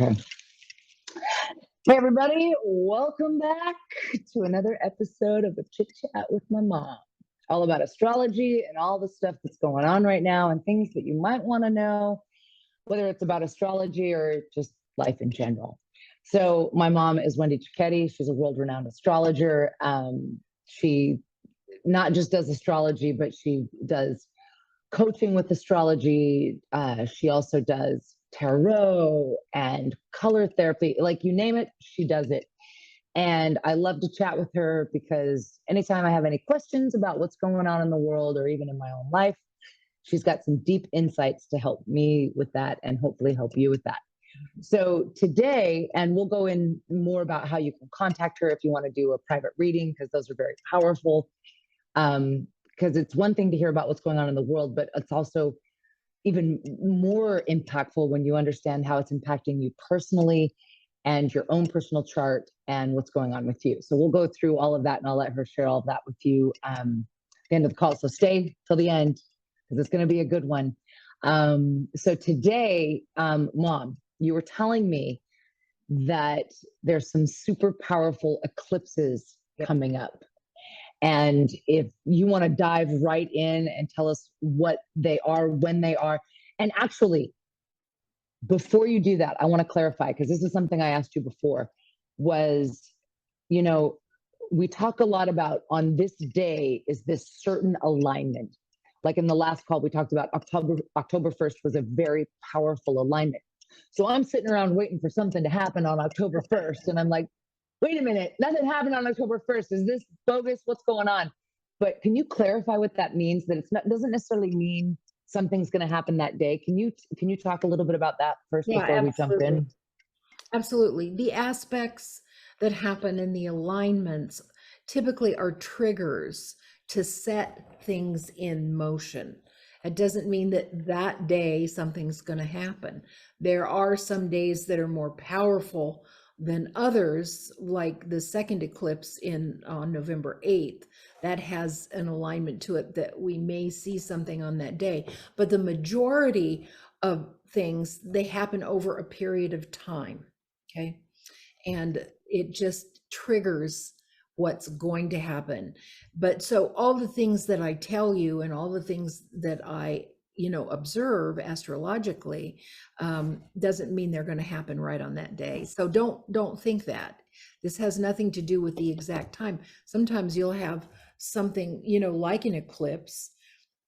Okay. Hey, everybody, welcome back to another episode of the Chit Chat with my mom. All about astrology and all the stuff that's going on right now and things that you might want to know, whether it's about astrology or just life in general. So, my mom is Wendy Cicchetti. She's a world renowned astrologer. She not just does astrology, but she does coaching with astrology. She also does tarot and color therapy. Like you name it, she does it. And I love to chat with her because anytime I have any questions about what's going on in the world or even in my own life, she's got some deep insights to help me with that and hopefully help you with that. So today, and we'll go in more about how you can contact her if you want to do a private reading, because those are very powerful. Because it's one thing to hear about what's going on in the world, but it's also even more impactful when you understand how it's impacting you personally and your own personal chart and what's going on with you. So we'll go through all of that and I'll let her share all of that with you at the end of the call. So stay till the end because it's going to be a good one. So today, Mom, you were telling me that there's some super powerful eclipses coming up. And if you want to dive right in and tell us what they are, when they are, and actually, before you do that, I want to clarify, because this is something I asked you before, was, we talk a lot about on this day is this certain alignment. Like in the last call, we talked about October 1st was a very powerful alignment. So I'm sitting around waiting for something to happen on October 1st. And I'm like, wait a minute, nothing happened on October 1st. Is this bogus? What's going on? But can you clarify what that means? That doesn't necessarily mean something's going to happen that day. Can you talk a little bit about that first before we jump in? Absolutely. The aspects that happen in the alignments typically are triggers to set things in motion. It doesn't mean that that day something's going to happen. There are some days that are more powerful than others, like the second eclipse on November 8th, that has an alignment to it that we may see something on that day. But the majority of things, they happen over a period of time, okay? And it just triggers what's going to happen. But so all the things that I tell you and all the things that I observe astrologically doesn't mean they're going to happen right on that day. So don't think that. This has nothing to do with the exact time. Sometimes you'll have something, like an eclipse,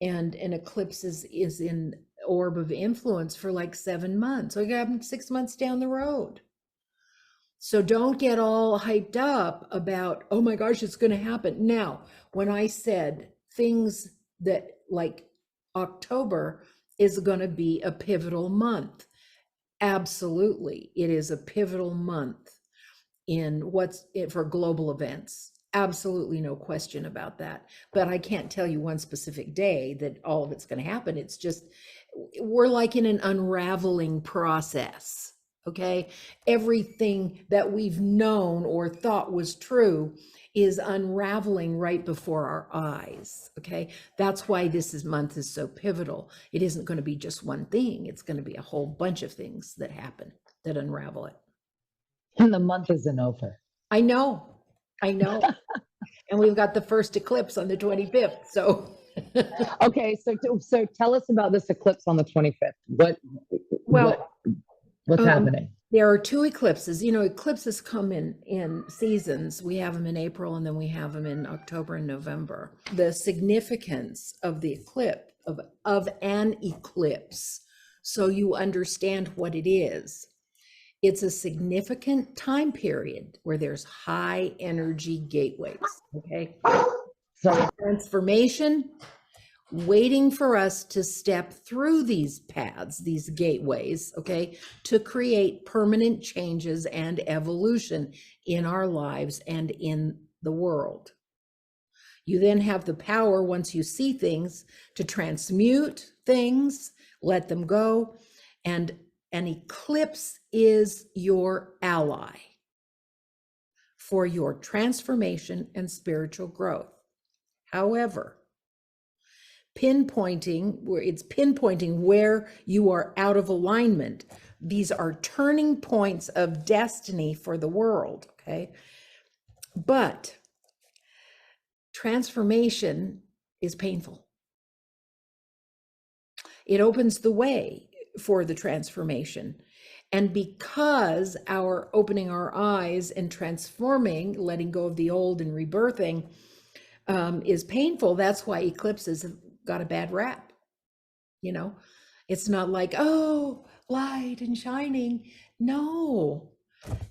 and an eclipse is in orb of influence for like 7 months. So you have 6 months down the road. So don't get all hyped up about, oh my gosh, it's going to happen. Now, when I said things that like October is going to be a pivotal month, absolutely. It is a pivotal month for global events. Absolutely no question about that. But I can't tell you one specific day that all of it's going to happen. It's just, we're like in an unraveling process. Okay. Everything that we've known or thought was true is unraveling right before our eyes. Okay. That's why month is so pivotal. It isn't going to be just one thing. It's going to be a whole bunch of things that happen that unravel it. And the month isn't over. I know. And we've got the first eclipse on the 25th. So okay, so tell us about this eclipse on the 25th. What's happening? There are two eclipses. Eclipses come in seasons. We have them in April and then we have them in October and November. The significance of the eclipse, of an eclipse, so you understand what it is. It's a significant time period where there's high energy gateways, okay? So transformation, waiting for us to step through these paths, these gateways, okay, to create permanent changes and evolution in our lives and in the world. You then have the power, once you see things, to transmute things, let them go, and an eclipse is your ally for your transformation and spiritual growth. However, pinpointing where you are out of alignment, These are turning points of destiny for the world, okay? But transformation is painful. It opens the way for the transformation. And because our opening our eyes and transforming, letting go of the old and rebirthing is painful, that's why eclipses have got a bad rap. You know, it's not like, oh, light and shining. No,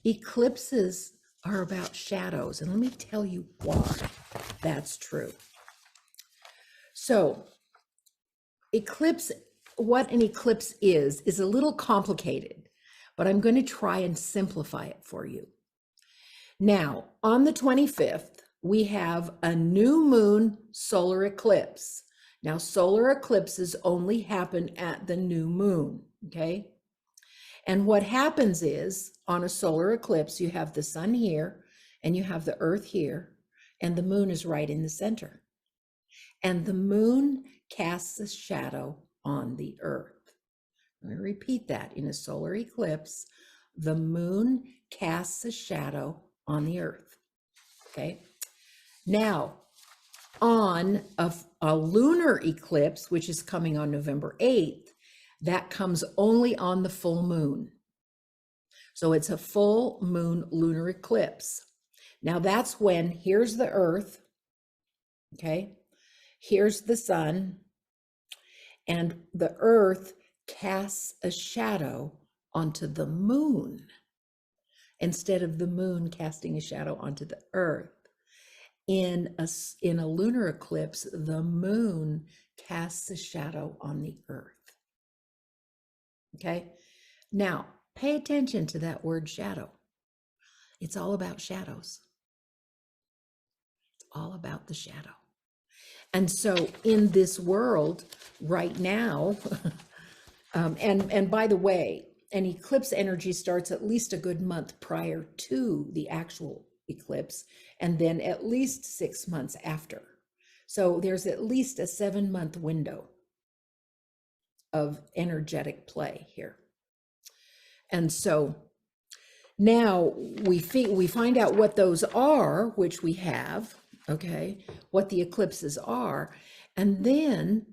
eclipses are about shadows. And let me tell you why that's true. So what an eclipse is a little complicated, but I'm going to try and simplify it for you. Now, on the 25th, we have a new moon solar eclipse. Now, solar eclipses only happen at the new moon, okay? And what happens is, on a solar eclipse, you have the sun here, and you have the earth here, and the moon is right in the center. And the moon casts a shadow on the earth. Let me repeat that. In a solar eclipse, the moon casts a shadow on the earth, okay? Now, on a lunar eclipse, which is coming on November 8th, that comes only on the full moon. So it's a full moon lunar eclipse. Now that's when, here's the earth, okay? Here's the sun, and the earth casts a shadow onto the moon instead of the moon casting a shadow onto the earth. In a lunar eclipse, the moon casts a shadow on the earth. Okay? Now, pay attention to that word shadow. It's all about shadows. It's all about the shadow. And so in this world right now, and by the way, an eclipse energy starts at least a good month prior to the actual eclipse, and then at least 6 months after. So there's at least a 7-month window of energetic play here. And so now we find out what those are, which we have, okay, what the eclipses are, and then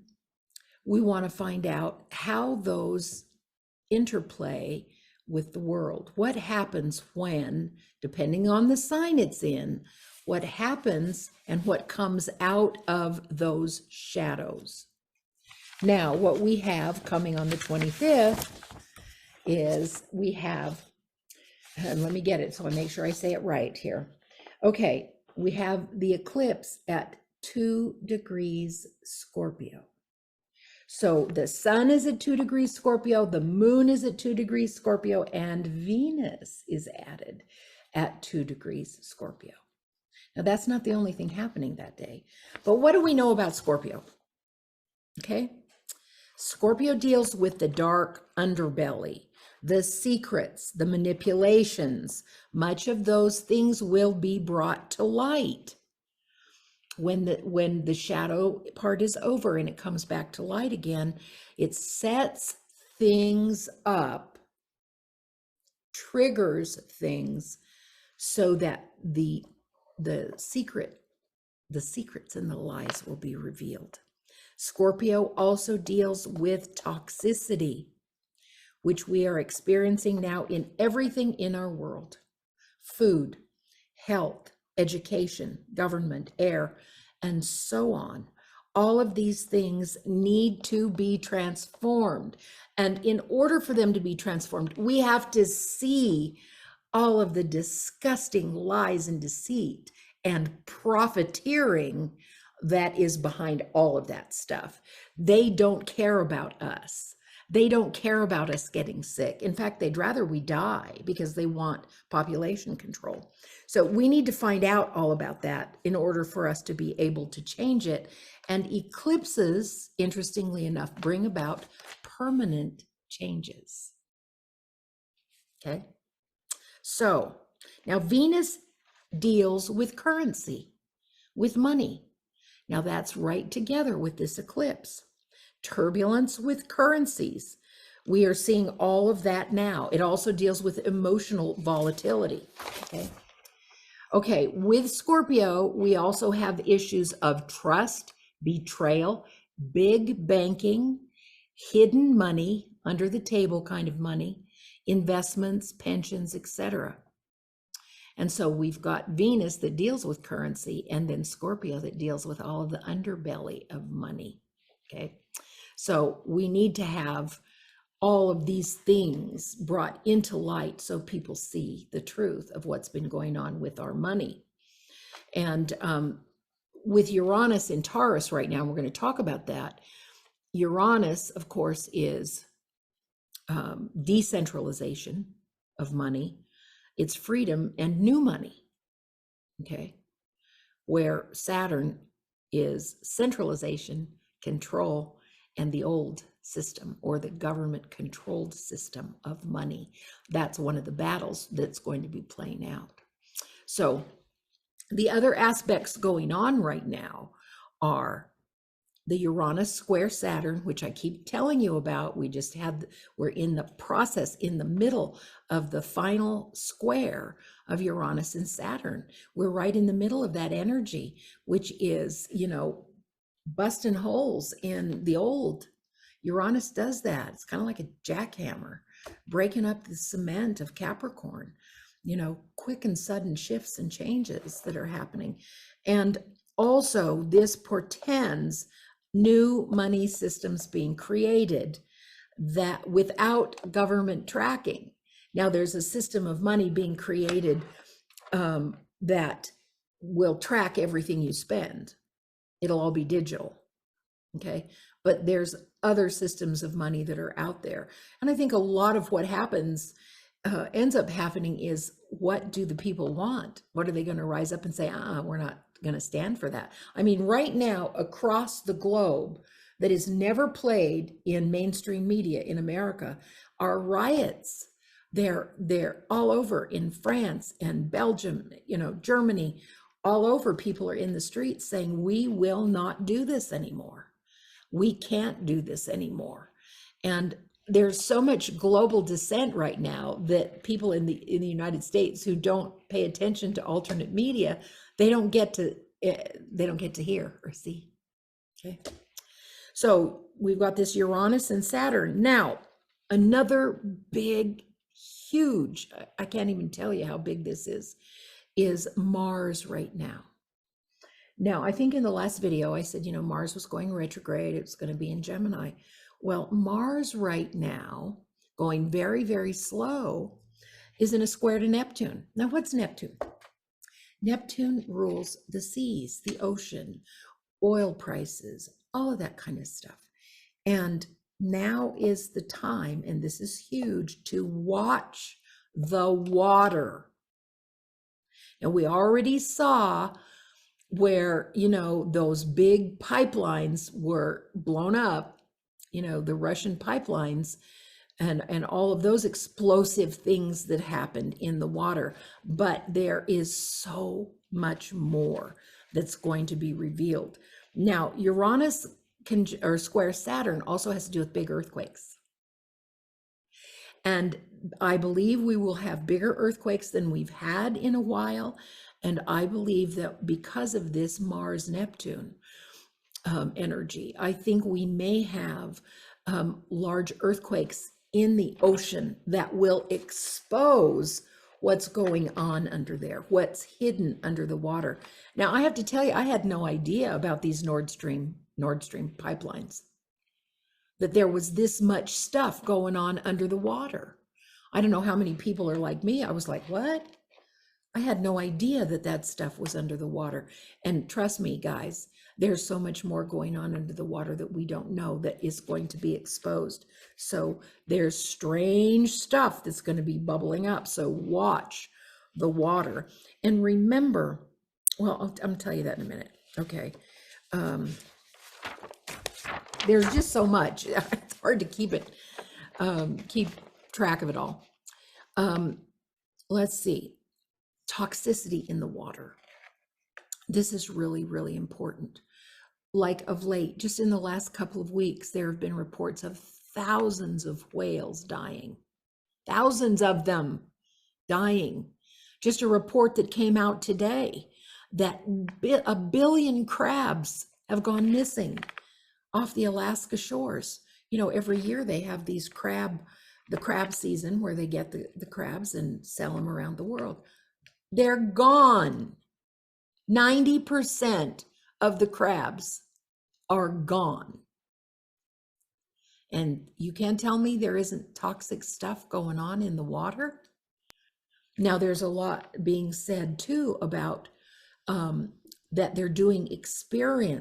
we want to find out how those interplay with the world. What happens when, depending on the sign it's in, what happens and what comes out of those shadows. Now, what we have coming on the 25th is we have, let me get it so I make sure I say it right here. Okay, we have the eclipse at 2 degrees Scorpio. So the sun is at 2 degrees Scorpio, the moon is at 2 degrees Scorpio, and Venus is added at 2 degrees Scorpio. Now that's not the only thing happening that day, but what do we know about Scorpio? Okay, Scorpio deals with the dark underbelly, the secrets, the manipulations. Much of those things will be brought to light when the shadow part is over and it comes back to light again. It sets things up, triggers things, so that the secrets and the lies will be revealed. Scorpio also deals with toxicity, which we are experiencing now in everything in our world: food, health, education, government, air, and so on. All of these things need to be transformed. And in order for them to be transformed, we have to see all of the disgusting lies and deceit and profiteering that is behind all of that stuff. They don't care about us. They don't care about us getting sick. In fact, they'd rather we die because they want population control. So we need to find out all about that in order for us to be able to change it. And eclipses, interestingly enough, bring about permanent changes. Okay. So now Venus deals with currency, with money. Now that's right together with this eclipse. Turbulence with currencies. We are seeing all of that now. It also deals with emotional volatility. Okay. Okay, with Scorpio, we also have issues of trust, betrayal, big banking, hidden money, under the table kind of money, investments, pensions, etc. And so we've got Venus that deals with currency, and then Scorpio that deals with all of the underbelly of money. Okay, so we need to have all of these things brought into light so people see the truth of what's been going on with our money. And with Uranus in Taurus right now, we're going to talk about that. Uranus, of course, is decentralization of money. It's freedom and new money. Okay. Where Saturn is centralization, control, and the old system, or the government controlled system of money. That's one of the battles that's going to be playing out. So the other aspects going on right now are the Uranus square Saturn, which I keep telling you about. We're in the process, in the middle of the final square of Uranus and Saturn. We're right in the middle of that energy, which is, busting holes in the old. Uranus does that. It's kind of like a jackhammer, breaking up the cement of Capricorn, quick and sudden shifts and changes that are happening. And also, this portends new money systems being created that without government tracking. Now there's a system of money being created that will track everything you spend. It'll all be digital. Okay. But there's other systems of money that are out there. And I think a lot of what happens ends up happening is, what do the people want? What are they going to rise up and say, we're not going to stand for that? I mean, right now, across the globe, that is never played in mainstream media in America, are riots. They're all over in France and Belgium, Germany, all over. People are in the streets saying, we will not do this anymore. We can't do this anymore. And there's so much global dissent right now that people in the United States who don't pay attention to alternate media, they don't get to hear or see. Okay. So we've got this Uranus and Saturn. Now, another big, huge, I can't even tell you how big this is Mars right now. Now, I think in the last video, I said, Mars was going retrograde. It was going to be in Gemini. Well, Mars right now, going very, very slow, is in a square to Neptune. Now, what's Neptune? Neptune rules the seas, the ocean, oil prices, all of that kind of stuff. And now is the time, and this is huge, to watch the water. And we already saw where, those big pipelines were blown up, the Russian pipelines and all of those explosive things that happened in the water. But there is so much more that's going to be revealed. Now, Uranus or square Saturn also has to do with big earthquakes. And I believe we will have bigger earthquakes than we've had in a while. And I believe that because of this Mars-Neptune energy, I think we may have large earthquakes in the ocean that will expose what's going on under there, what's hidden under the water. Now, I have to tell you, I had no idea about these Nord Stream pipelines, that there was this much stuff going on under the water. I don't know how many people are like me. I was like, what? I had no idea that stuff was under the water. And trust me, guys, there's so much more going on under the water that we don't know that is going to be exposed. So there's strange stuff that's going to be bubbling up. So watch the water. And remember, well, I'm going to tell you that in a minute. Okay. There's just so much. It's hard to keep track of it all. Let's see. Toxicity in the water. This is really, really important. Like of late, just in the last couple of weeks, there have been reports of thousands of whales dying, thousands of them dying. Just a report that came out today that 1 billion crabs have gone missing off the Alaska shores. You know, every year they have these the crab season where they get the crabs and sell them around the world. They're gone. 90% of the crabs are gone. And you can't tell me there isn't toxic stuff going on in the water. Now, there's a lot being said too about that they're doing experiments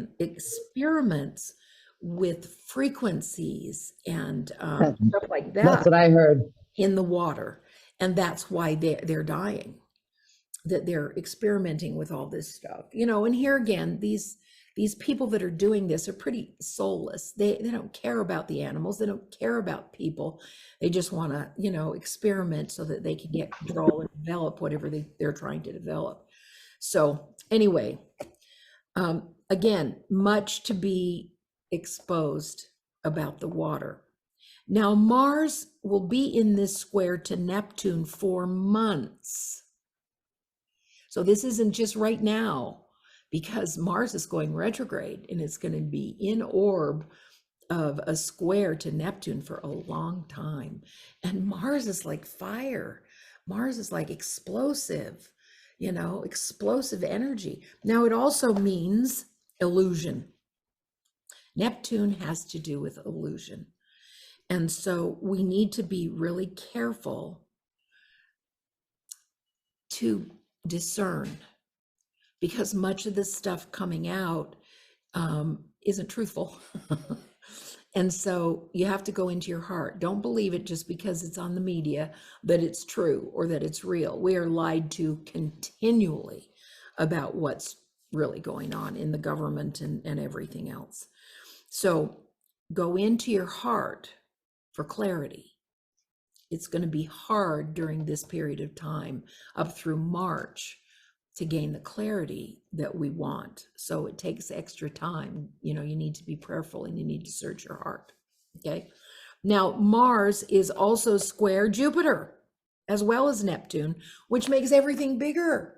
with frequencies and stuff like that. That's what I heard. In the water. And that's why they're dying, that they're experimenting with all this stuff. You know, and here again, these people that are doing this are pretty soulless. They don't care about the animals. They don't care about people. They just want to, you know, experiment so that they can get control and develop whatever they're trying to develop. So anyway, again, much to be exposed about the water. Now, Mars will be in this square to Neptune for months. So this isn't just right now, because Mars is going retrograde and it's going to be in orb of a square to Neptune for a long time. And Mars is like fire. Mars is like explosive, you know, explosive energy. Now, it also means illusion. Neptune has to do with illusion. And so we need to be really careful to discern, because much of the stuff coming out isn't truthful. And so you have to go into your heart. Don't believe it just because it's on the media that it's true or that it's real. We are lied to continually about what's really going on in the government and everything else. So go into your heart for clarity. It's going to be hard during this period of time up through March to gain the clarity that we want. So it takes extra time. You know, you need to be prayerful and you need to search your heart. Okay. Now, Mars is also square Jupiter as well as Neptune, which makes everything bigger.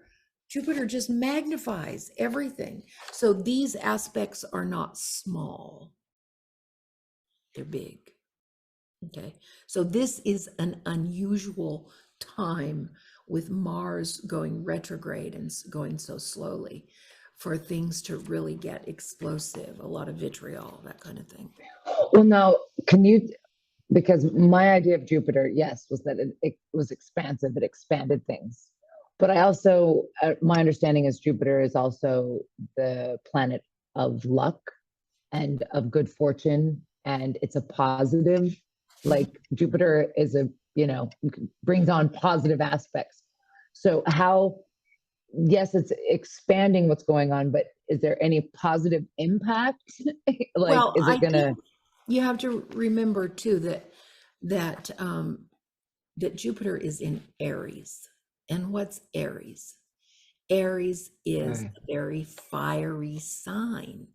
Jupiter just magnifies everything. So these aspects are not small. They're big. Okay, so this is an unusual time with Mars going retrograde and going so slowly for things to really get explosive, a lot of vitriol, that kind of thing. Well, now, because my idea of Jupiter, yes, was that it was expansive, it expanded things. But I also, my understanding is Jupiter is also the planet of luck and of good fortune, and it's a positive. Like Jupiter is brings on positive aspects. So yes, it's expanding what's going on, but is there any positive impact? Is it gonna? You have to remember too that Jupiter is in Aries. And what's Aries? Aries is a very fiery sign.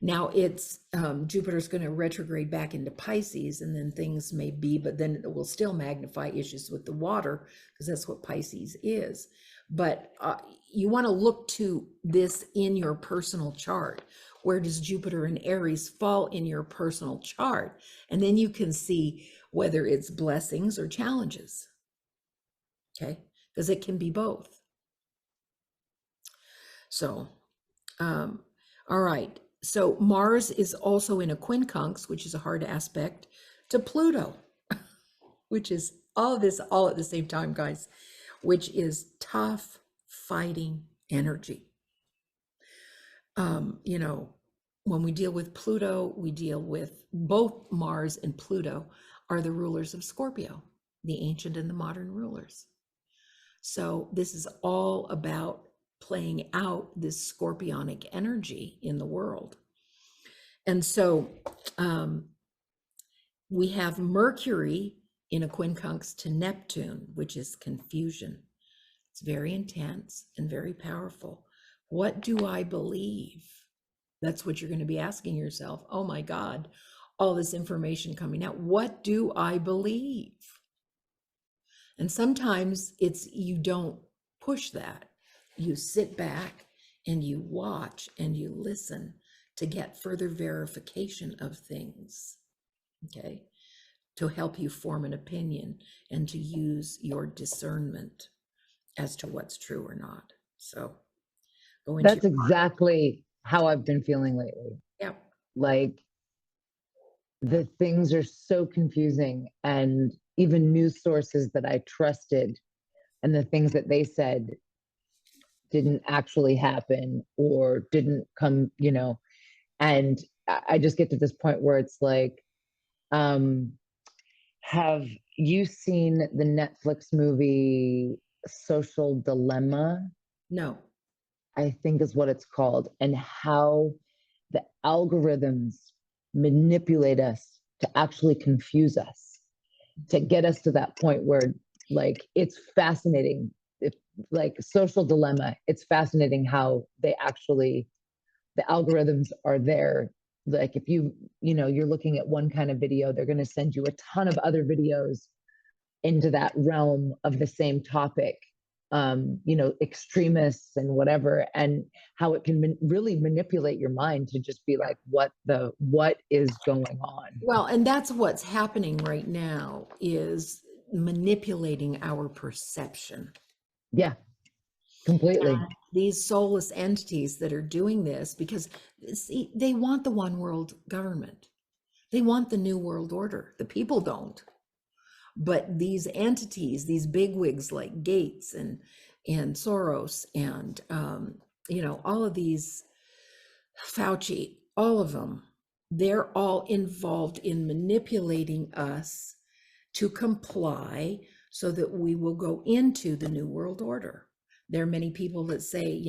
Now it's Jupiter's going to retrograde back into Pisces, and then things may be, but then it will still magnify issues with the water, because that's what Pisces is. But you want to look to this in your personal chart. Where does Jupiter and Aries fall in your personal chart? And then you can see whether it's blessings or challenges. Okay, because it can be both. So, all right. So Mars is also in a quincunx, which is a hard aspect to Pluto, which is all of this all at the same time, guys, which is tough fighting energy. You know, when we deal with Pluto, we deal with both Mars and Pluto are the rulers of Scorpio, the ancient and the modern rulers. So this is all about playing out this scorpionic energy in the world. And so we have Mercury in a quincunx to Neptune, which is confusion. It's very intense and very powerful. What do I believe? That's what you're going to be asking yourself. Oh my God, all this information coming out. What do I believe? And sometimes it's, you don't push that. You sit back and you watch and you listen to get further verification of things, okay, to help you form an opinion and to use your discernment as to what's true or not. So go into That's exactly how I've been feeling lately. Yep. Like, the things are so confusing, and even news sources that I trusted and the things that they said didn't actually happen or didn't come, and I just get to this point where it's like, have you seen the Netflix movie Social Dilemma? No. I think is what it's called, and how the algorithms manipulate us to actually confuse us, to get us to that point where, like, it's fascinating. If, like, Social Dilemma, it's fascinating how they actually, the algorithms are there. Like, if you're looking at one kind of video, they're going to send you a ton of other videos into that realm of the same topic, extremists and whatever, and how it can really manipulate your mind to just be like, what is going on? Well, and that's what's happening right now, is manipulating our perception. Yeah, completely. These soulless entities that are doing this, because see, they want the one world government. They want the new world order. The people don't. But these entities, these bigwigs like Gates and Soros and all of these, Fauci, all of them, they're all involved in manipulating us to comply so that we will go into the new world order. There are many people that say,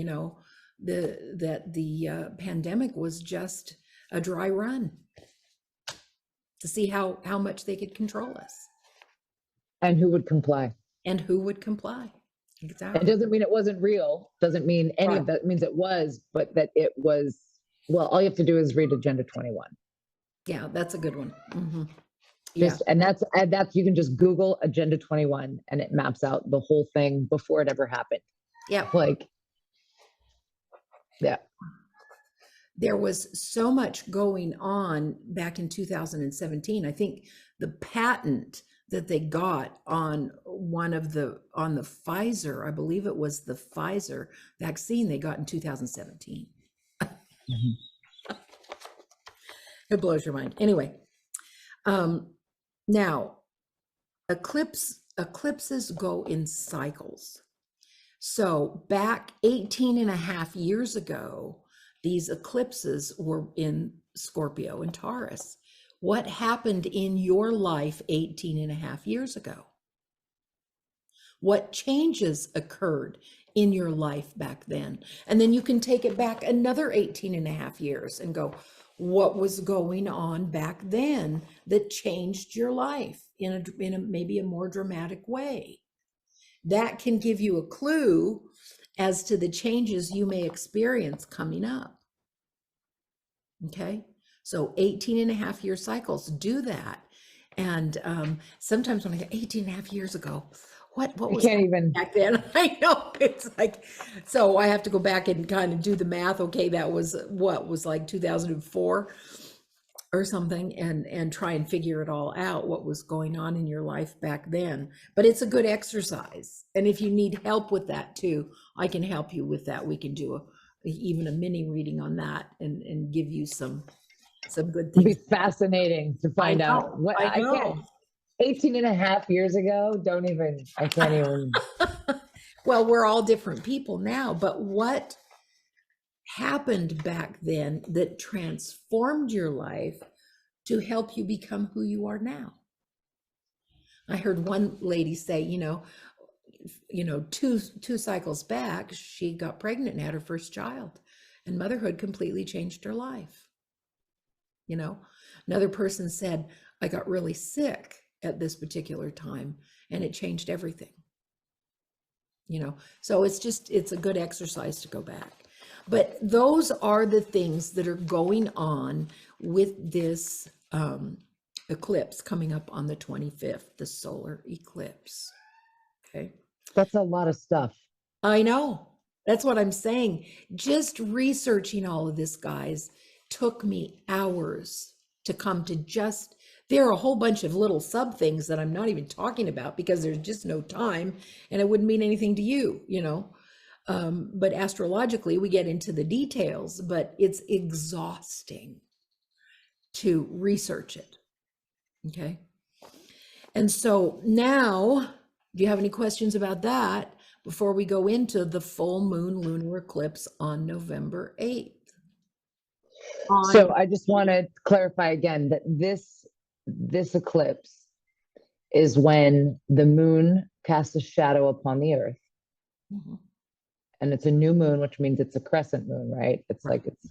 that the pandemic was just a dry run to see how much they could control us. And who would comply? And who would comply? Exactly. It doesn't mean it wasn't real. Doesn't mean any of that. It means it was, but that it was. Well, all you have to do is read Agenda 21. Yeah, that's a good one. Mm-hmm. And that's you can just Google Agenda 21 and it maps out the whole thing before it ever happened. Yeah. Yeah. There was so much going on back in 2017. I think the patent that they got on the Pfizer, I believe it was the Pfizer vaccine they got in 2017. Mm-hmm. It blows your mind. Anyway, now eclipses go in cycles. So back 18 and a half years ago, these eclipses were in Scorpio and Taurus. What happened in your life 18 and a half years ago? What changes occurred in your life back then? And then you can take it back another 18 and a half years and go, what was going on back then that changed your life in a maybe a more dramatic way? That can give you a clue as to the changes you may experience coming up. Okay, so 18 and a half year cycles do that. And sometimes when I get 18 and a half years ago, what was back then? I know, it's like, so I have to go back and kind of do the math. Okay, that was like 2004 or something, and try and figure it all out, what was going on in your life back then. But it's a good exercise. And if you need help with that too, I can help you with that. We can do even a mini reading on that and give you some good things. It'd be fascinating to find out what I can't. 18 and a half years ago, I can't even. Well, we're all different people now, but what happened back then that transformed your life to help you become who you are now? I heard one lady say, two cycles back, she got pregnant and had her first child, and motherhood completely changed her life. Another person said, I got really sick at this particular time and it changed everything. So it's a good exercise to go back. But those are the things that are going on with this eclipse coming up on the 25th, the solar eclipse. Okay. That's a lot of stuff. I know. That's what I'm saying. Just researching all of this, guys, took me hours to come to just, there are a whole bunch of little sub things that I'm not even talking about because there's just no time and it wouldn't mean anything to you, you know. But astrologically, we get into the details, but it's exhausting to research it. Okay. And so now, do you have any questions about that before we go into the full moon lunar eclipse on November 8th? So I just want to clarify again that this eclipse is when the moon casts a shadow upon the earth. Mhm. And it's a new moon, which means it's a crescent moon, right? It's like it's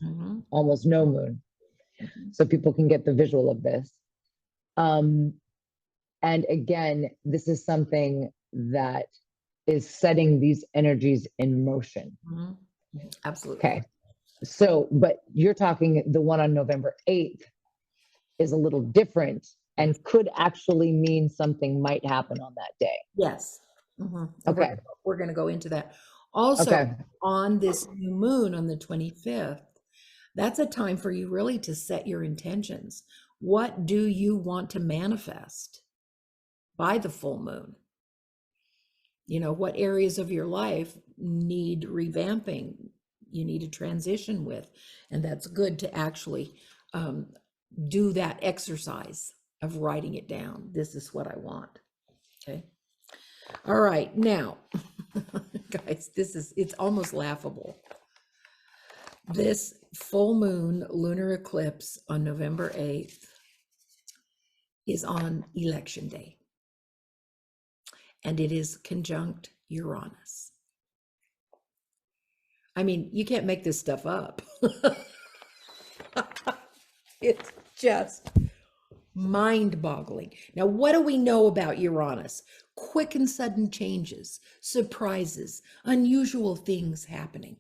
almost no moon. So people can get the visual of this. And again, this is something that is setting these energies in motion. Absolutely. Okay. So, but you're talking the one on November 8th is a little different and could actually mean something might happen on that day. Yes. Okay. We're going to go into that. Also, on this new moon on the 25th, that's a time for you really to set your intentions. What do you want to manifest by the full moon? You know, what areas of your life need revamping, you need a transition with, and that's good to actually do that exercise of writing it down. This is what I want. Okay. All right. Now, guys, it's almost laughable. This full moon lunar eclipse on November 8th is on election day. And it is conjunct Uranus. I mean, you can't make this stuff up. It's just mind-boggling. Now, what do we know about Uranus? Quick and sudden changes, surprises, unusual things happening.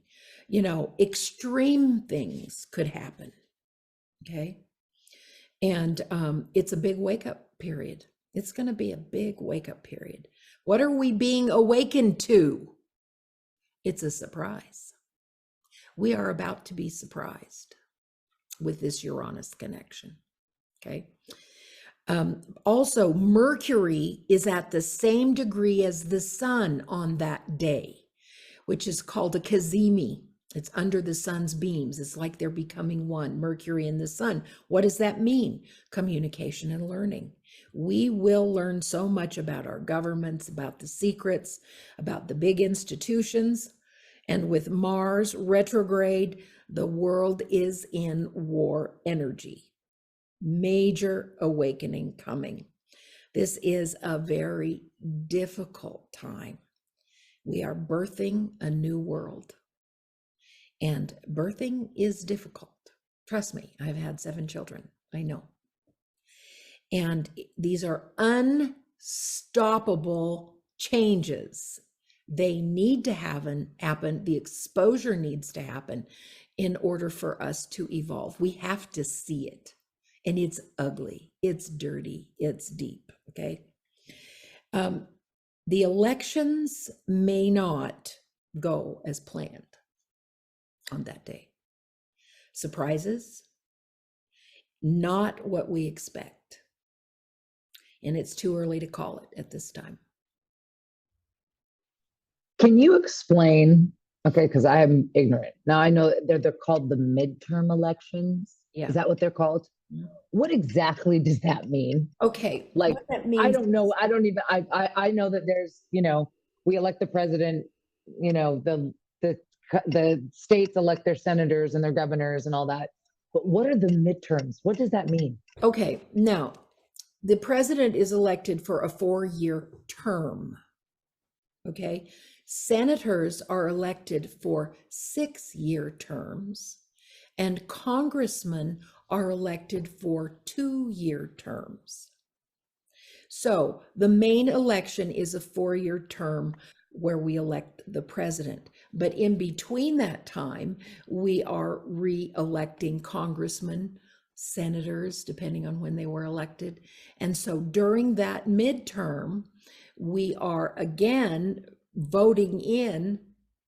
You know, extreme things could happen. Okay. And it's a big wake-up period. It's going to be a big wake-up period. What are we being awakened to? It's a surprise. We are about to be surprised with this Uranus connection. Okay. Also, Mercury is at the same degree as the sun on that day, which is called a cazimi. It's under the sun's beams. It's like they're becoming one, Mercury and the sun. What does that mean? Communication and learning. We will learn so much about our governments, about the secrets, about the big institutions. And with Mars retrograde, the world is in war energy. Major awakening coming. This is a very difficult time. We are birthing a new world. And birthing is difficult. Trust me, I've had 7 children. I know. And these are unstoppable changes. They need to happen. The exposure needs to happen in order for us to evolve. We have to see it. And it's ugly. It's dirty. It's deep. Okay. The elections may not go as planned on that day. Surprises, not what we expect. And it's too early to call it at this time. Can you explain? Okay, because I am ignorant. Now I know they're called the midterm elections. Yeah. Is that what they're called? What exactly does that mean? Okay. Like, what that means, I don't know. I don't even, I know that there's, you know, we elect the president, you know, the states elect their senators and their governors and all that. But what are the midterms? What does that mean? Okay. Now, the president is elected for a 4-year term. Okay. Senators are elected for 6-year terms, and congressmen are elected for 2-year terms. So the main election is a 4-year term where we elect the president. But in between that time, we are re-electing congressmen, senators, depending on when they were elected. And so during that midterm, we are again voting in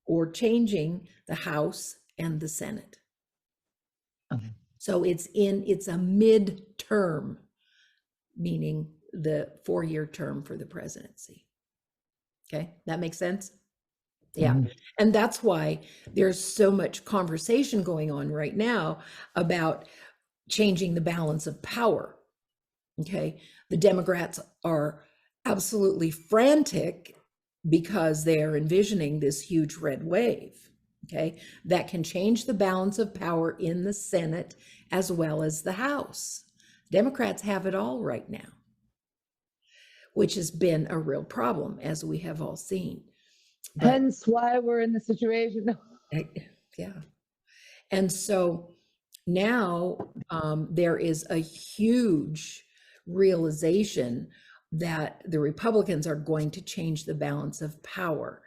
or changing the House and the Senate. Okay. So it's a midterm, meaning the 4-year term for the presidency. Okay, that makes sense? Yeah. Mhm. And that's why there's so much conversation going on right now about changing the balance of power. Okay. The Democrats are absolutely frantic because they are envisioning this huge red wave. Okay. That can change the balance of power in the Senate as well as the House. Democrats have it all right now, which has been a real problem, as we have all seen. But Hence why we're in the situation. yeah. And so now there is a huge realization that the Republicans are going to change the balance of power.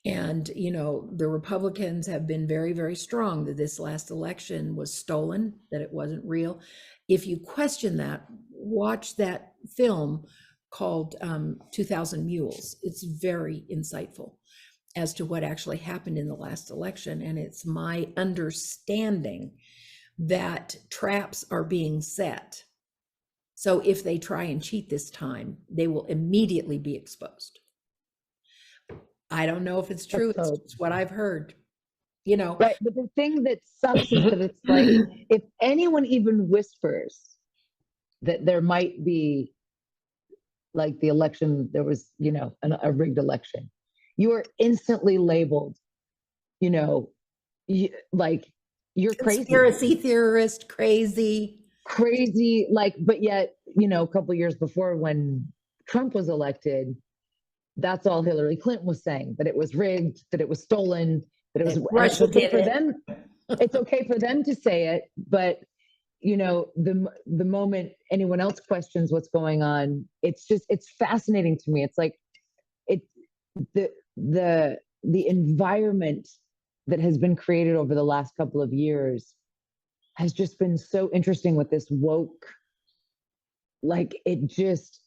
And, you know, the Republicans have been very, very strong that this last election was stolen, that it wasn't real. If you question that, watch that film called 2000 Mules. It's very insightful as to what actually happened in the last election. And it's my understanding that traps are being set. So if they try and cheat this time, they will immediately be exposed. I don't know if it's true. It's what I've heard, you know. Right. But the thing that sucks is that it's like, if anyone even whispers that there might be, like, the election, there was, you know, a rigged election, you are instantly labeled, you know, like, you're crazy. Conspiracy theorist, crazy. Like, but yet, you know, a couple years before, when Trump was elected, that's all Hillary Clinton was saying, that it was rigged, that it was stolen, that it was, Russia it's okay did for it. them. It's okay for them to say it, but, you know, the moment anyone else questions what's going on, it's fascinating to me. It's like, the the environment that has been created over the last couple of years has just been so interesting with this woke, like, it's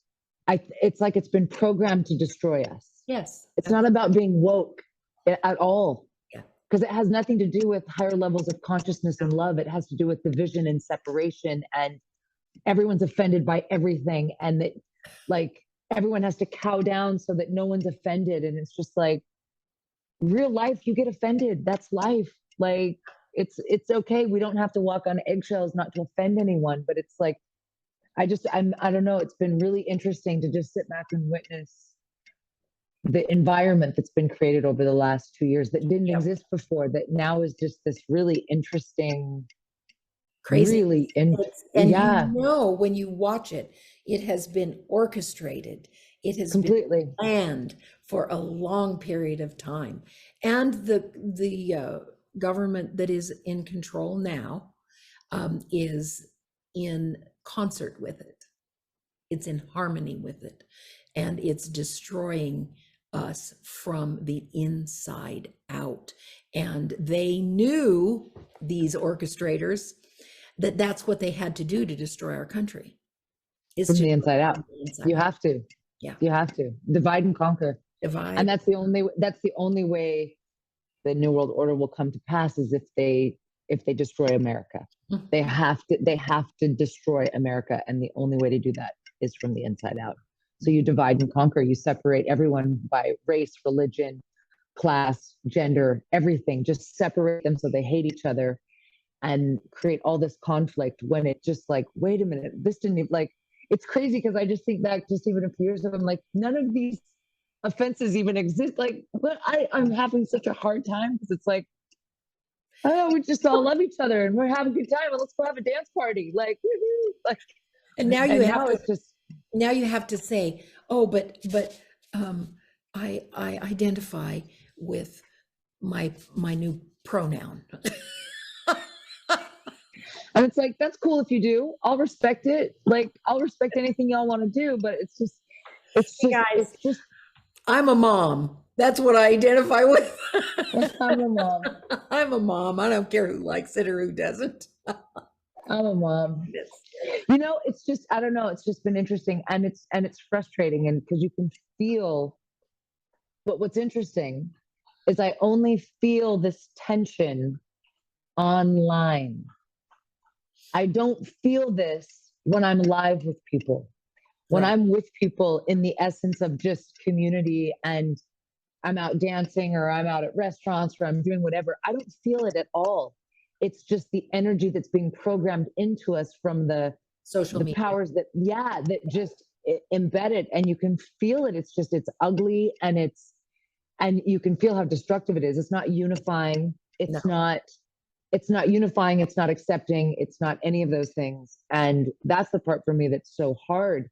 like it's been programmed to destroy us. Yes. It's not about being woke at all. Yeah. Because it has nothing to do with higher levels of consciousness and love. It has to do with division and separation, and everyone's offended by everything, and that, like, everyone has to cow down so that no one's offended. And it's just like, real life, you get offended. That's life. Like, it's okay. We don't have to walk on eggshells not to offend anyone. But it's like, I don't know. It's been really interesting to just sit back and witness the environment that's been created over the last 2 years that didn't exist before, that now is just this really interesting, Crazy. really, and yeah, you know, when you watch it, it has been orchestrated. It has completely been planned for a long period of time. And the government that is in control now is in concert with it. It's in harmony with it. And it's destroying us from the inside out. And they knew, these orchestrators, that that's what they had to do to destroy our country. It's from the inside out. You have to. Yeah. You have to divide and conquer. Divide. And that's the only way the New World Order will come to pass, is if they destroy America. Mhm. They have to destroy America, and the only way to do that is from the inside out. So you divide and conquer. You separate everyone by race, religion, class, gender, everything. Just separate them so they hate each other, and create all this conflict, when it just, like, wait a minute, this didn't even, like, it's crazy, because I just think back just even a few years ago, I'm like, none of these offenses even exist. Like, what, I'm having such a hard time, because it's like, oh, we just all love each other and we're having a good time, and let's go have a dance party. Like, woo-hoo. Like, And now you have it's just, now you have to say, oh, but I identify with my new pronoun. and it's like, that's cool if you do. I'll respect it. Like, I'll respect anything y'all want to do, but it's just, I'm a mom. That's what I identify with. I'm a mom. I'm a mom. I don't care who likes it or who doesn't. I'm a mom. It is. It's just, I don't know, it's just been interesting, and it's frustrating, and because you can feel, but what's interesting is I only feel this tension online. I don't feel this when I'm live with people. When Right. I'm with people in the essence of just community, and I'm out dancing or I'm out at restaurants or I'm doing whatever, I don't feel it at all. It's just the energy that's being programmed into us from Social the media. powers that, yeah, that just embed it, and you can feel it. It's just, it's ugly, and you can feel how destructive it is. It's not unifying. No, It's not unifying. It's not accepting. It's not any of those things. And that's the part for me that's so hard,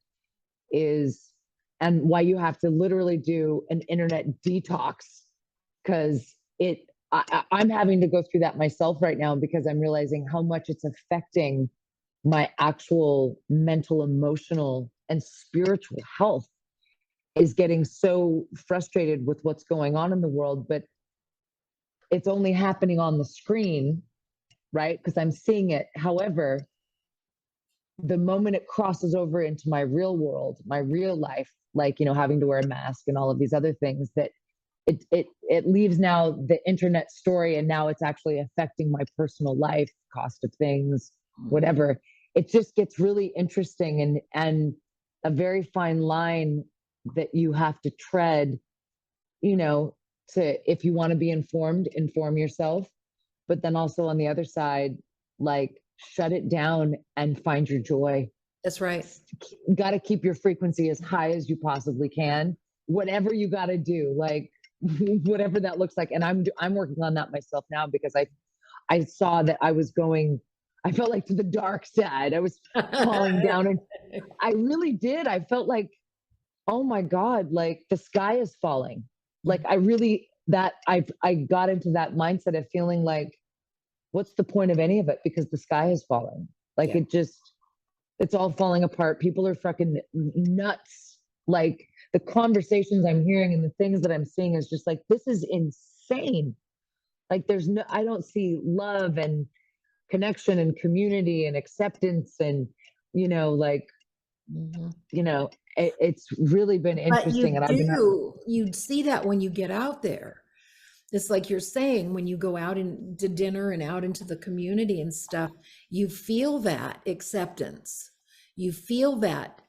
is, and why you have to literally do an internet detox, because I'm having to go through that myself right now, because I'm realizing how much it's affecting my actual mental, emotional, and spiritual health, is getting so frustrated with what's going on in the world, but it's only happening on the screen, right? Because I'm seeing it. However, the moment it crosses over into my real world, my real life, like, having to wear a mask and all of these other things, that it leaves now the internet story, and now it's actually affecting my personal life, cost of things, whatever. It just gets really interesting, and a very fine line that you have to tread, you know, to, if you want to be informed, inform yourself, but then also on the other side, like, shut it down and find your joy. that's right. Got to keep your frequency as high as you possibly can, whatever you got to do, like, whatever that looks like. And I'm working on that myself now, because I saw that I felt like, to the dark side. I was falling down, and I really did. I felt like, oh my God, like the sky is falling. Like, I really, I got into that mindset of feeling like, what's the point of any of it? Because the sky is falling. Like, Yeah. it's all falling apart. People are fucking nuts. Like, the conversations I'm hearing and the things that I'm seeing is just like, this is insane. Like, I don't see love and connection and community and acceptance, and, like, Mhm. it's really been But interesting. And I've been having, you'd see that when you get out there. It's like you're saying, when you go out into dinner and out into the community and stuff, you feel that acceptance. You feel that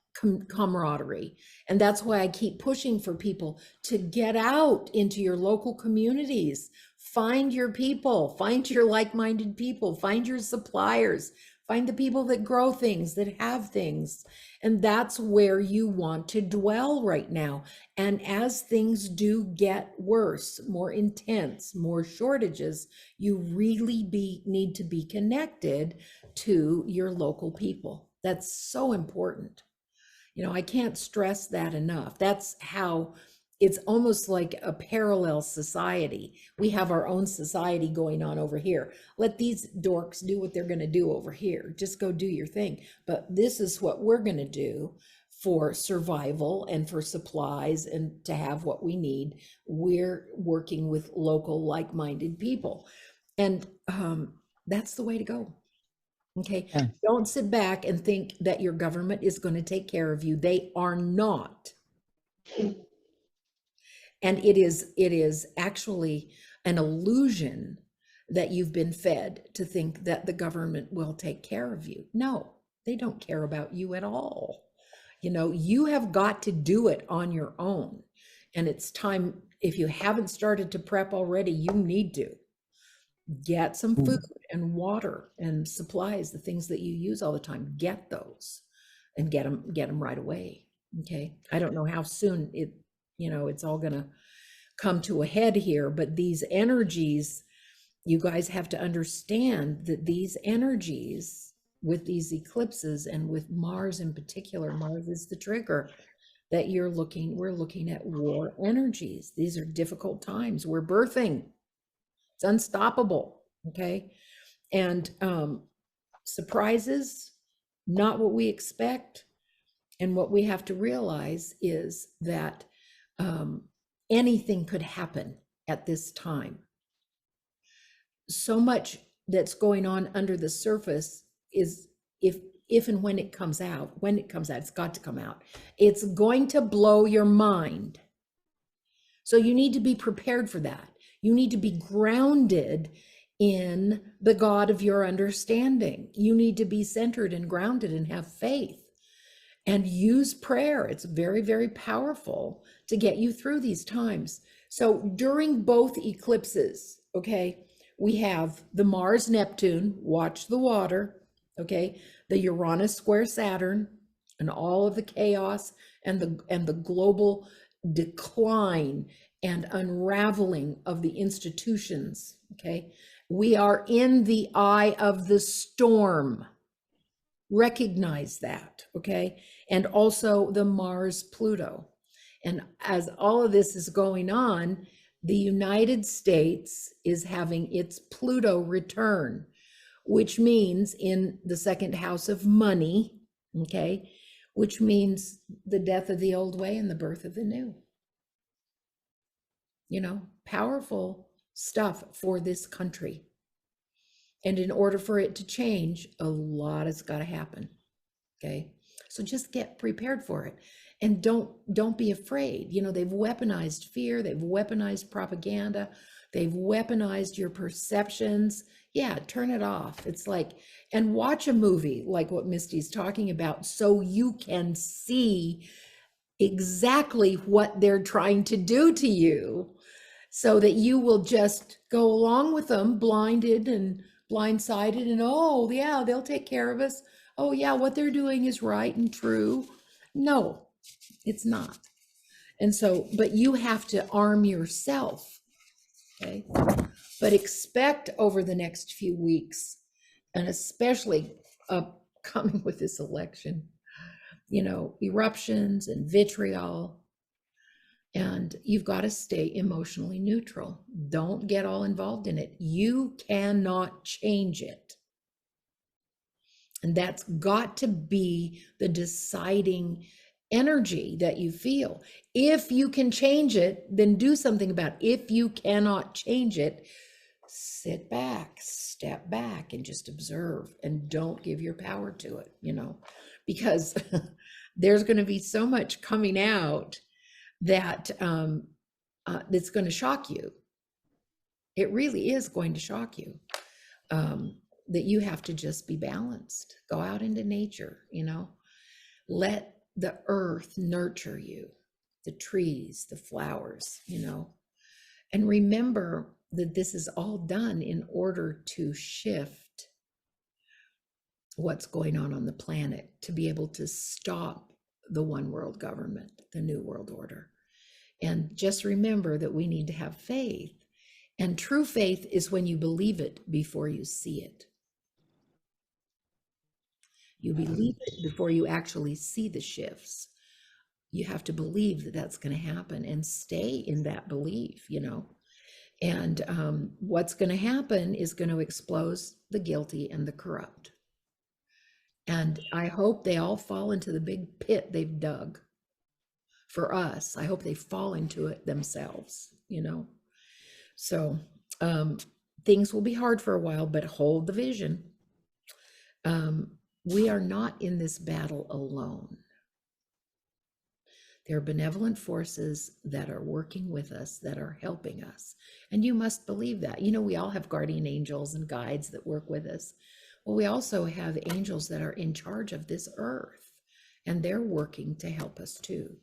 camaraderie. And that's why I keep pushing for people to get out into your local communities. Find your people, find your like-minded people, find your suppliers, find the people that grow things, that have things. And that's where you want to dwell right now. And as things do get worse, more intense, more shortages, you really need to be connected to your local people. That's so important. I can't stress that enough. That's how it's almost like a parallel society. We have our own society going on over here. Let these dorks do what they're going to do over here. Just go do your thing. But this is what we're going to do for survival and for supplies and to have what we need. We're working with local like-minded people. And that's the way to go. Okay. yeah. Don't sit back and think that your government is going to take care of you. They are not. And it is actually an illusion that you've been fed to think that the government will take care of you. No, they don't care about you at all. You have got to do it on your own. And it's time, if you haven't started to prep already, you need to get some food and water and supplies, the things that you use all the time. Get those and get them right away. Okay. I don't know how soon it's all going to come to a head here, but these energies, you guys have to understand that these energies with these eclipses and with Mars in particular, Mars is the trigger that we're looking at war energies. These are difficult times. We're birthing. It's unstoppable. Okay. And surprises, not what we expect. And what we have to realize is that anything could happen at this time. So much that's going on under the surface is if and when it comes out, it's got to come out. It's going to blow your mind. So you need to be prepared for that. You need to be grounded in the God of your understanding. You need to be centered and grounded and have faith and use prayer. It's very, very powerful to get you through these times. So during both eclipses, okay, we have the Mars Neptune, watch the water, okay, the Uranus square Saturn, and all of the chaos and the global decline and unraveling of the institutions, okay? We are in the eye of the storm. Recognize that, okay? And also the Mars Pluto. And as all of this is going on, the United States is having its Pluto return, which means in the second house of money, okay? Which means the death of the old way and the birth of the new. You know, powerful stuff for this country. And in order for it to change, a lot has got to happen. Okay. So just get prepared for it. And don't be afraid. You know, they've weaponized fear, they've weaponized propaganda, they've weaponized your perceptions. Yeah, turn it off. It's like, and watch a movie like what Misty's talking about so you can see exactly what they're trying to do to you, so that you will just go along with them, blinded and blindsided, and oh yeah, they'll take care of us. Oh yeah, what they're doing is right and true. No, it's not. And so, but you have to arm yourself, okay? But expect over the next few weeks, and especially coming with this election, you know, eruptions and vitriol. And you've got to stay emotionally neutral. Don't get all involved in it. You cannot change it. And that's got to be the deciding energy that you feel. If you can change it, then do something about it. If you cannot change it, sit back, step back, and just observe, and don't give your power to it, you know, because there's going to be so much coming out that that's going to shock you. It really is going to shock you, that you have to just be balanced. Go out into nature, you know, let the earth nurture you, the trees, the flowers, you know, and remember that this is all done in order to shift what's going on the planet, to be able to stop the one world government, the new world order. And just remember that we need to have faith. And true faith is when you believe it before you see it. You believe it before you actually see the shifts. You have to believe that that's going to happen and stay in that belief, you know. And what's going to happen is going to expose the guilty and the corrupt. And I hope they all fall into the big pit they've dug for us. I hope they fall into it themselves, you know. So things will be hard for a while, but hold the vision. We are not in this battle alone. There are benevolent forces that are working with us, that are helping us. And you must believe that. You know, we all have guardian angels and guides that work with us. Well, we also have angels that are in charge of this earth, and they're working to help us too.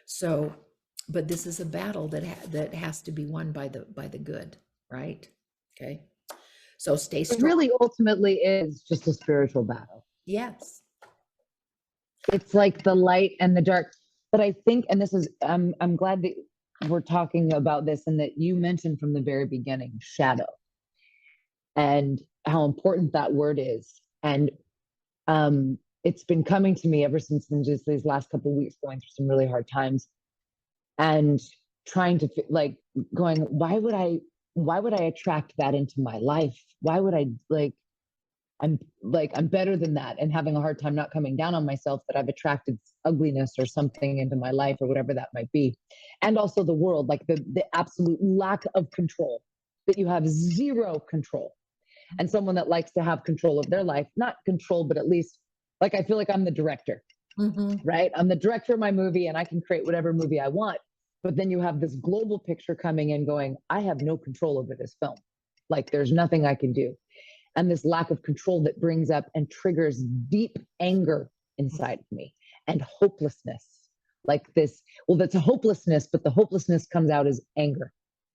So, but this is a battle that has to be won by the good, right? Okay. So stay strong. It really ultimately is just a spiritual battle. Yes. It's like the light and the dark. But I think, and this is, I'm glad that we're talking about this and that you mentioned from the very beginning, shadow, and how important that word is. And it's been coming to me ever since just these last couple of weeks, going through some really hard times and trying to like going, why would I attract that into my life? Why would I I'm better than that, and having a hard time not coming down on myself that I've attracted ugliness or something into my life or whatever that might be. And also the world, like the absolute lack of control, that you have zero control. and someone that likes to have control of their life, not control, but at least like, I feel like I'm the director, right? I'm the director of my movie and I can create whatever movie I want. But then you have this global picture coming in going, I have no control over this film. Like there's nothing I can do. And this lack of control that brings up and triggers deep anger inside of me and hopelessness. Like this, well, that's a hopelessness, but the hopelessness comes out as anger.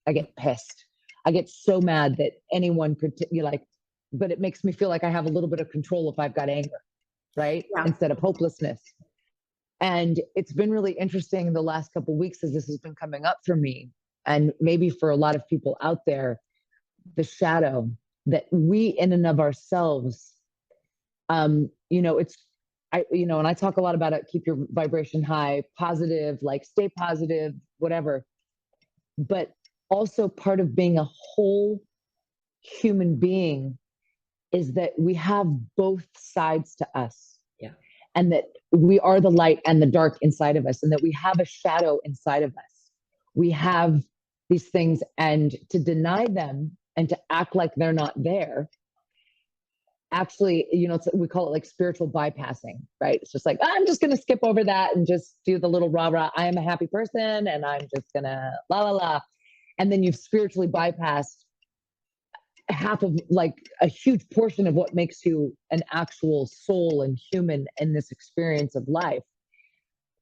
I get pissed. I get so mad that anyone could, you like, but it makes me feel like I have a little bit of control if I've got anger, right? Yeah. Instead of hopelessness. And it's been really interesting the last couple of weeks as this has been coming up for me, and maybe for a lot of people out there, the shadow that we in and of ourselves, it's, and I talk a lot about it, keep your vibration high, positive, like stay positive, whatever. But also part of being a whole human being is that we have both sides to us. Yeah. And that we are the light and the dark inside of us, and that we have a shadow inside of us. We have these things, and to deny them and to act like they're not there, actually, we call it like spiritual bypassing, right? It's just like, I'm just going to skip over that and just do the little rah rah. I am a happy person and I'm just going to la la la. And then you've spiritually bypassed half of, like, a huge portion of what makes you an actual soul and human in this experience of life.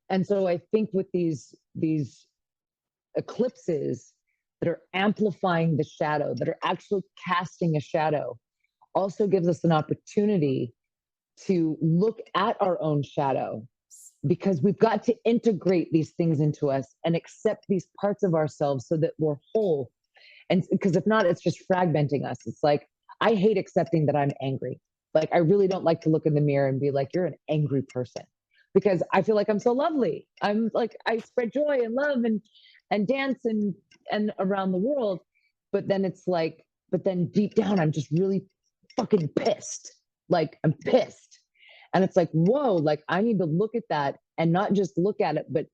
And so I think with these eclipses that are amplifying the shadow, that are actually casting a shadow, also gives us an opportunity to look at our own shadow, because we've got to integrate these things into us and accept these parts of ourselves so that we're whole. And because if not, it's just fragmenting us. It's like, I hate accepting that I'm angry. Like, I really don't like to look in the mirror and be like, you're an angry person, because I feel like I'm so lovely. I'm like, I spread joy and love and dance and around the world. But then it's like, but then deep down, I'm just really fucking pissed. Like, I'm pissed. And it's like, whoa, like I need to look at that and not just look at it. But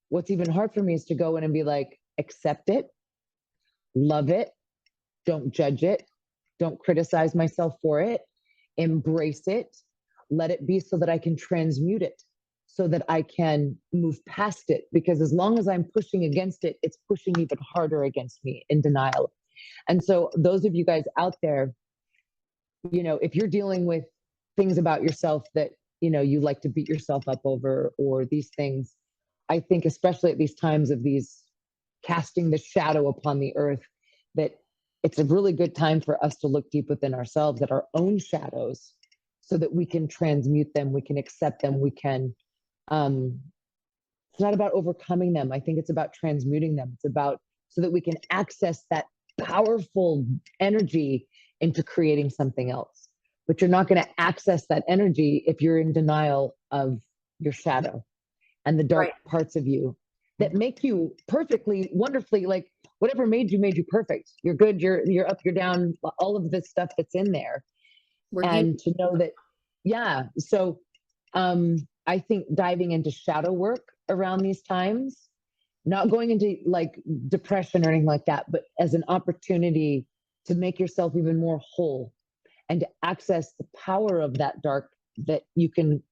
what's even hard for me is to go in and be like, accept it, love it, don't judge it, don't criticize myself for it, embrace it, let it be so that I can transmute it, so that I can move past it. Because as long as I'm pushing against it, it's pushing even harder against me in denial. And so those of you guys out there, if you're dealing with things about yourself that, you like to beat yourself up over, or these things, I think especially at these times of these casting the shadow upon the earth, that it's a really good time for us to look deep within ourselves at our own shadows, so that we can transmute them, we can accept them, we can, it's not about overcoming them. I think it's about transmuting them. It's about so that we can access that powerful energy into creating something else. But you're not going to access that energy if you're in denial of your shadow and the dark parts of you that make you perfectly, wonderfully, like whatever made you perfect. You're good, you're up, you're down, all of this stuff that's in there. And to know that, yeah. So I think diving into shadow work around these times, not going into like depression or anything like that, but as an opportunity to make yourself even more whole and to access the power of that dark that you can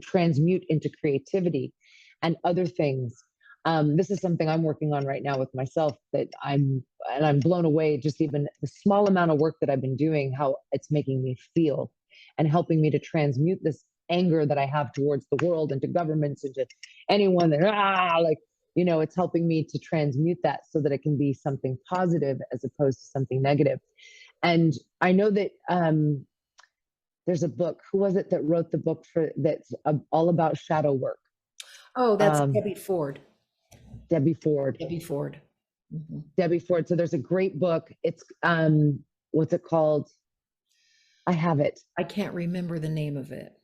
transmute into creativity and other things. This is something I'm working on right now with myself, that I'm blown away, just even the small amount of work that I've been doing, how it's making me feel and helping me to transmute this anger that I have towards the world and to governments and to anyone that, it's helping me to transmute that so that it can be something positive as opposed to something negative. And I know that there's a book. Who was it that wrote the book that's all about shadow work? Oh, that's Debbie Ford. Debbie Ford. Debbie Ford. Mm-hmm. Debbie Ford. So there's a great book. It's what's it called? I have it. I can't remember the name of it.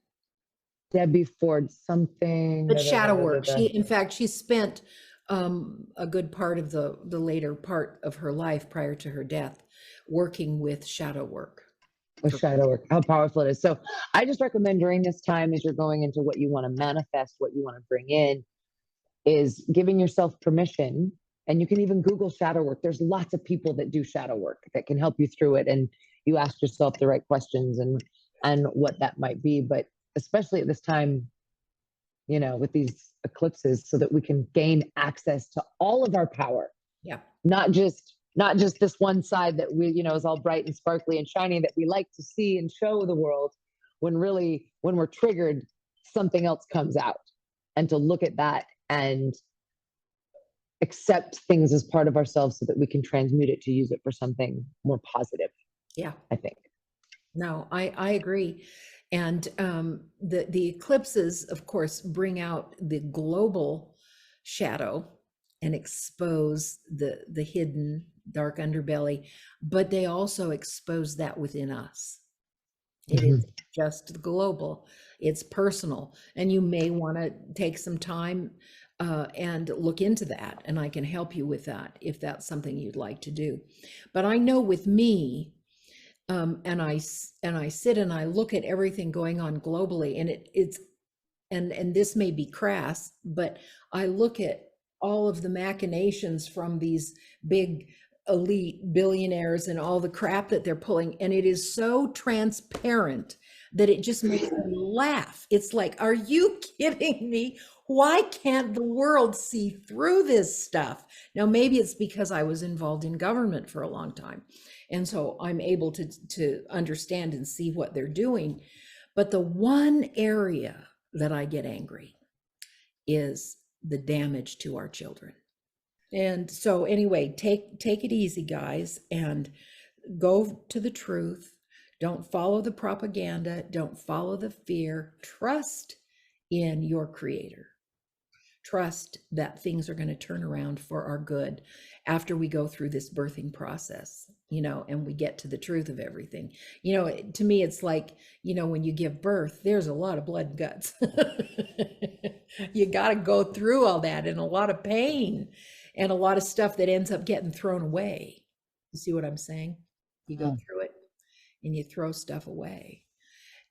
Debbie Ford something. But shadow work. In fact, she spent a good part of the later part of her life prior to her death working with shadow work. With shadow work, how powerful it is. So I just recommend during this time, as you're going into what you want to manifest, what you want to bring in, is giving yourself permission. And you can even Google shadow work. There's lots of people that do shadow work that can help you through it. And you ask yourself the right questions and what that might be. But especially at this time, you know, with these eclipses, so that we can gain access to all of our power. Yeah. Not just this one side that we, you know, is all bright and sparkly and shiny that we like to see and show the world, when really, when we're triggered, something else comes out. And to look at that and accept things as part of ourselves so that we can transmute it to use it for something more positive. Yeah. I think. No, I agree. And the eclipses, of course, bring out the global shadow and expose the hidden dark underbelly, but they also expose that within us. It is just global, it's personal, and you may want to take some time and look into that, and I can help you with that if that's something you'd like to do. But I know with me, and I sit and I look at everything going on globally, and it's and this may be crass, but I look at all of the machinations from these big elite billionaires and all the crap that they're pulling, and it is so transparent that it just makes me laugh. It's like, are you kidding me? Why can't the world see through this stuff? Now, maybe it's because I was involved in government for a long time, and so I'm able to understand and see what they're doing. But the one area that I get angry is the damage to our children. And so anyway, take it easy, guys, and go to the truth. Don't follow the propaganda. Don't follow the fear. Trust in your creator. Trust that things are going to turn around for our good after we go through this birthing process, you know, and we get to the truth of everything. You know, to me, it's like, you know, when you give birth, there's a lot of blood and guts. You got to go through all that, and a lot of pain and a lot of stuff that ends up getting thrown away. You see what I'm saying? You go through it and you throw stuff away.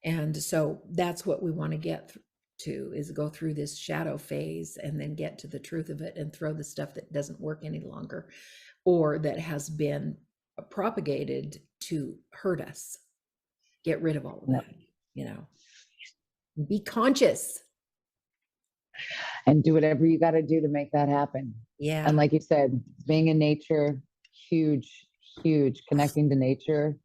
And so that's what we want to get to, is go through this shadow phase and then get to the truth of it and throw the stuff that doesn't work any longer or that has been propagated to hurt us. Get rid of all of that, you know. Be conscious. And do whatever you got to do to make that happen. Yeah. And like you said, being in nature, huge, connecting to nature.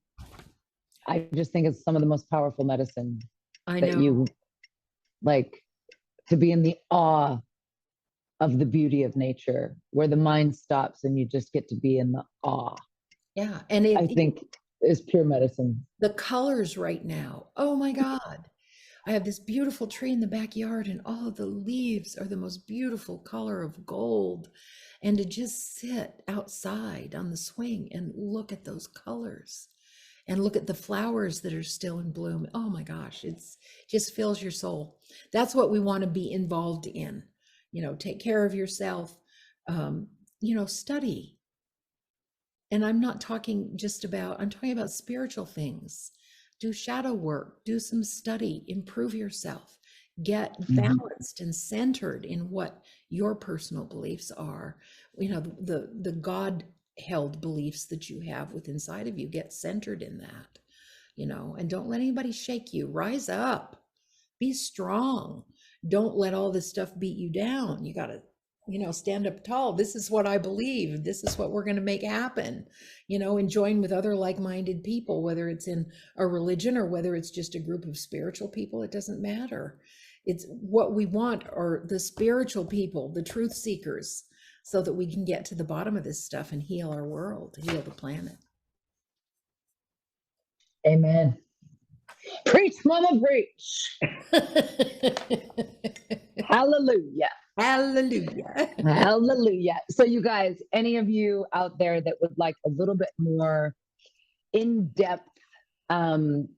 I just think it's some of the most powerful medicine that you like, to be in the awe of the beauty of nature, where the mind stops and you just get to be in the awe. Yeah. And I think is pure medicine. The colors right now. Oh my God. I have this beautiful tree in the backyard, and all of the leaves are the most beautiful color of gold. And to just sit outside on the swing and look at those colors and look at the flowers that are still in bloom. Oh my gosh, it's just fills your soul. That's what we want to be involved in. You know, take care of yourself, you know, study. And I'm not talking just about, I'm talking about spiritual things. Do shadow work, do some study, improve yourself, get balanced and centered in what your personal beliefs are. You know, the God held beliefs that you have within inside of you, get centered in that, you know, and don't let anybody shake you. Rise up, be strong. Don't let all this stuff beat you down. You got to, you know, stand up tall. This is what I believe. This is what we're going to make happen, you know, and join with other like-minded people, whether it's in a religion or whether it's just a group of spiritual people. It doesn't matter. It's what we want are the spiritual people, the truth seekers, so that we can get to the bottom of this stuff and heal our world, heal the planet. Amen. Preach, mama, preach. Hallelujah. Hallelujah. Hallelujah. So you guys, any of you out there that would like a little bit more in-depth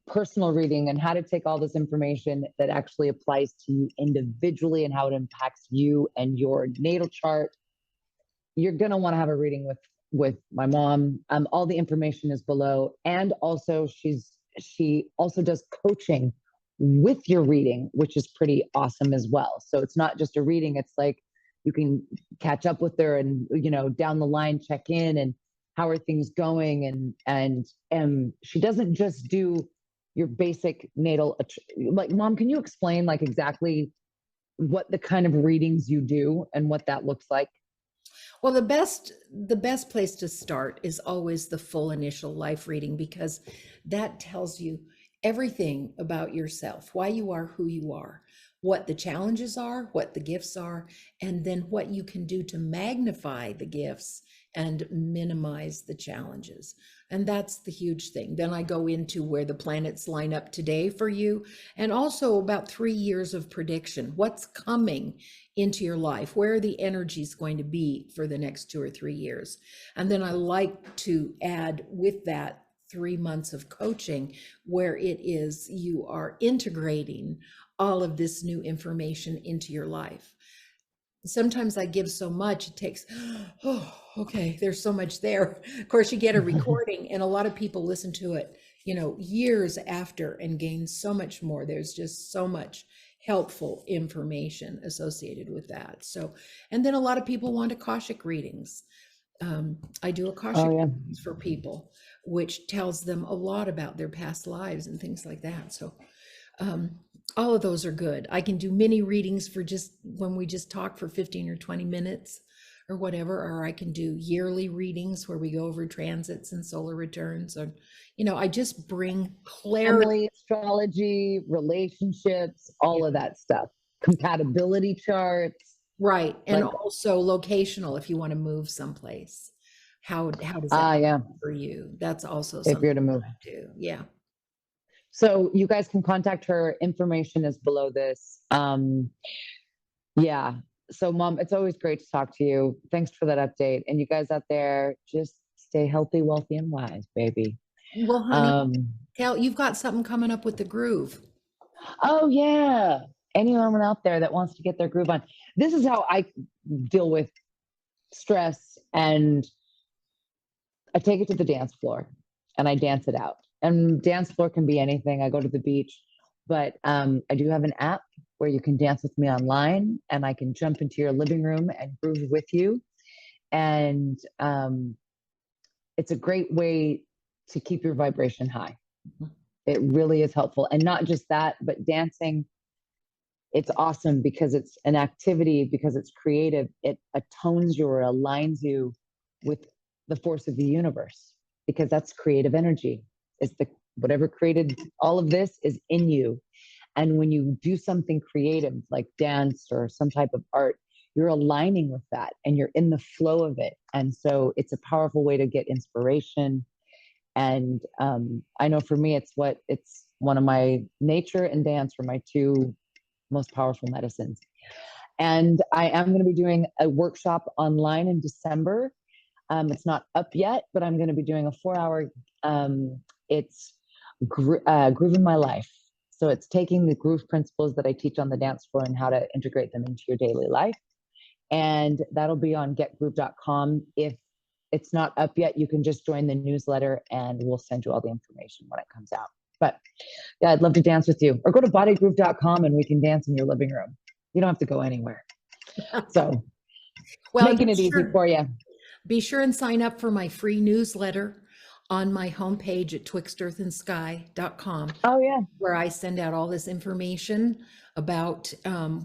personal reading and how to take all this information that actually applies to you individually and how it impacts you and your natal chart, you're going to want to have a reading with my mom. All the information is below. And also she also does coaching with your reading, which is pretty awesome as well. So it's not just a reading. It's like you can catch up with her and, you know, down the line, check in and how are things going, and she doesn't just do your basic natal like, Mom, can you explain like exactly what the kind of readings you do and what that looks like? Well, the best place to start is always the full initial life reading, because that tells you everything about yourself, why you are who you are, what the challenges are, what the gifts are, and then what you can do to magnify the gifts and minimize the challenges. And that's the huge thing. Then I go into where the planets line up today for you, and also about 3 years of prediction. What's coming into your life? Where are the energies going to be for the next 2 or 3 years? And then I like to add with that 3 months of coaching, where it is you are integrating all of this new information into your life. Sometimes I give so much, it takes, oh, okay, there's so much there. Of course, you get a recording, and a lot of people listen to it, years after, and gain so much more. There's just so much helpful information associated with that. So, and then a lot of people want Akashic readings. I do Akashic Oh, yeah. readings for people, which tells them a lot about their past lives and things like that. So, all of those are good. I can do mini readings for just when we just talk for 15 or 20 minutes or whatever, or I can do yearly readings where we go over transits and solar returns. Or, I just bring clarity. Family, astrology, relationships, all of that stuff. Compatibility charts. Right. And Like, also locational, if you want to move someplace. How does that yeah, work for you? That's also if you're to something move. I do. Yeah. So you guys can contact her. Information is below this. Yeah. So, Mom, it's always great to talk to you. Thanks for that update. And you guys out there, just stay healthy, wealthy, and wise, baby. Well, honey, you've got something coming up with the groove. Oh, yeah. Anyone out there that wants to get their groove on. This is how I deal with stress, and I take it to the dance floor and I dance it out. And dance floor can be anything. I go to the beach, but I do have an app where you can dance with me online, and I can jump into your living room and groove with you. And it's a great way to keep your vibration high. It really is helpful. And not just that, but dancing, it's awesome because it's an activity, because it's creative. It atones you or aligns you with the force of the universe, because that's creative energy. It's the whatever created all of this is in you. And when you do something creative like dance or some type of art, you're aligning with that and you're in the flow of it. And so it's a powerful way to get inspiration. And I know for me, it's one of my nature and dance are my two most powerful medicines. And I am going to be doing a workshop online in December. It's not up yet, but I'm going to be doing a 4-hour. It's grooving my life. So it's taking the groove principles that I teach on the dance floor and how to integrate them into your daily life. And that'll be on getgroove.com. If it's not up yet, you can just join the newsletter and we'll send you all the information when it comes out. But yeah, I'd love to dance with you. Or go to bodygroove.com and we can dance in your living room. You don't have to go anywhere. So making it easy for you. Be sure and sign up for my free newsletter on my homepage at twixtearthandsky.com. Oh, yeah. Where I send out all this information about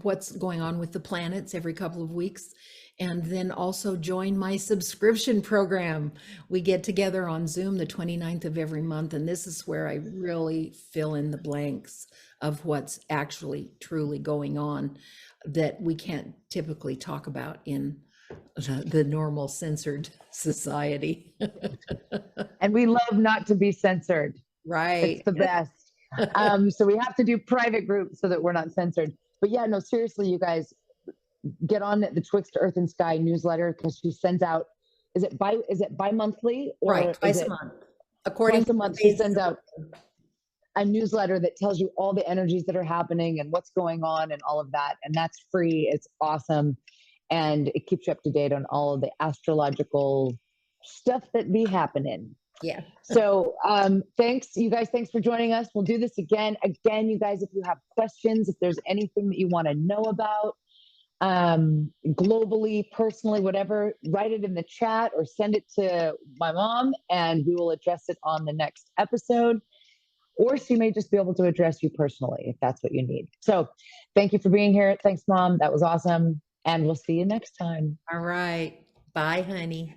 what's going on with the planets every couple of weeks. And then also join my subscription program. We get together on Zoom the 29th of every month. And this is where I really fill in the blanks of what's actually truly going on that we can't typically talk about in the normal censored society. And we love not to be censored. Right. It's the best. So we have to do private groups so that we're not censored. But yeah, no, seriously, you guys get on the Twixt Earth and Sky newsletter, because she sends out, is it bi-monthly? Or right, twice a month. According twice a month, she sends out a newsletter that tells you all the energies that are happening and what's going on and all of that. And that's free. It's awesome. And it keeps you up to date on all of the astrological stuff that be happening. Yeah. So thanks, you guys. Thanks for joining us. We'll do this again. Again, you guys, if you have questions, if there's anything that you want to know about, globally, personally, whatever, write it in the chat or send it to my mom and we will address it on the next episode. Or she may just be able to address you personally if that's what you need. So thank you for being here. Thanks, Mom. That was awesome. And we'll see you next time. All right. Bye, honey.